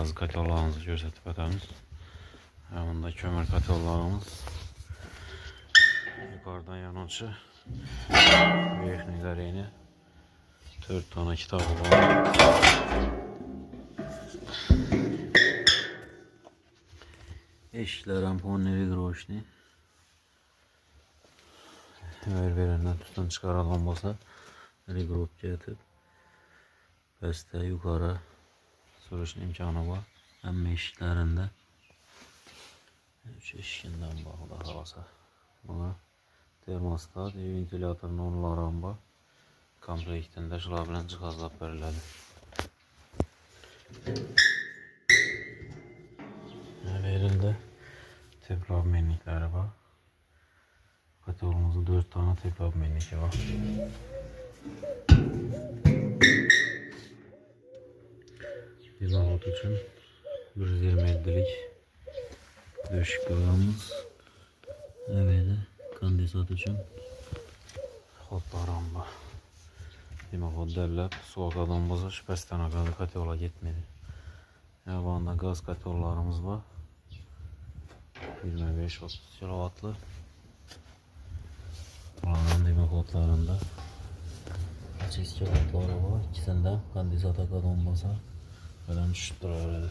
gaz katallarımızı gösterip ötemiz. Yanında kömür katallarımız. Yukarıdan yanıcı. Vernikler yeni. 4 tane kitabı var. Eşikler amponleri groşni. Verenden tutan çıkaralım olsa regroup getirip peste yukarı sürüşün imkanı var. Hem eşiklerinde 3 eşikinden bağlı havasa. Buna termostat, ventilatorun onların var. Komplektinde şurabilen cihazlar verildi. Verildi. Tekrar menlikleri var. Katolumuzda 4 tane tekrar menliki var. Bir mahmut için 127'lik döşük programımız. Evet, kandisat için kodlarım var. Demek o derlep soğuk adam bozmuş, pestana kadar katola gitmedi. Yabanda gaz katollarımız var. 25-30 kW'lı. Buranın demek kodlarında çizgi kodları var. İkisinden kandisata kadar olmasa falan düşüp duruyor.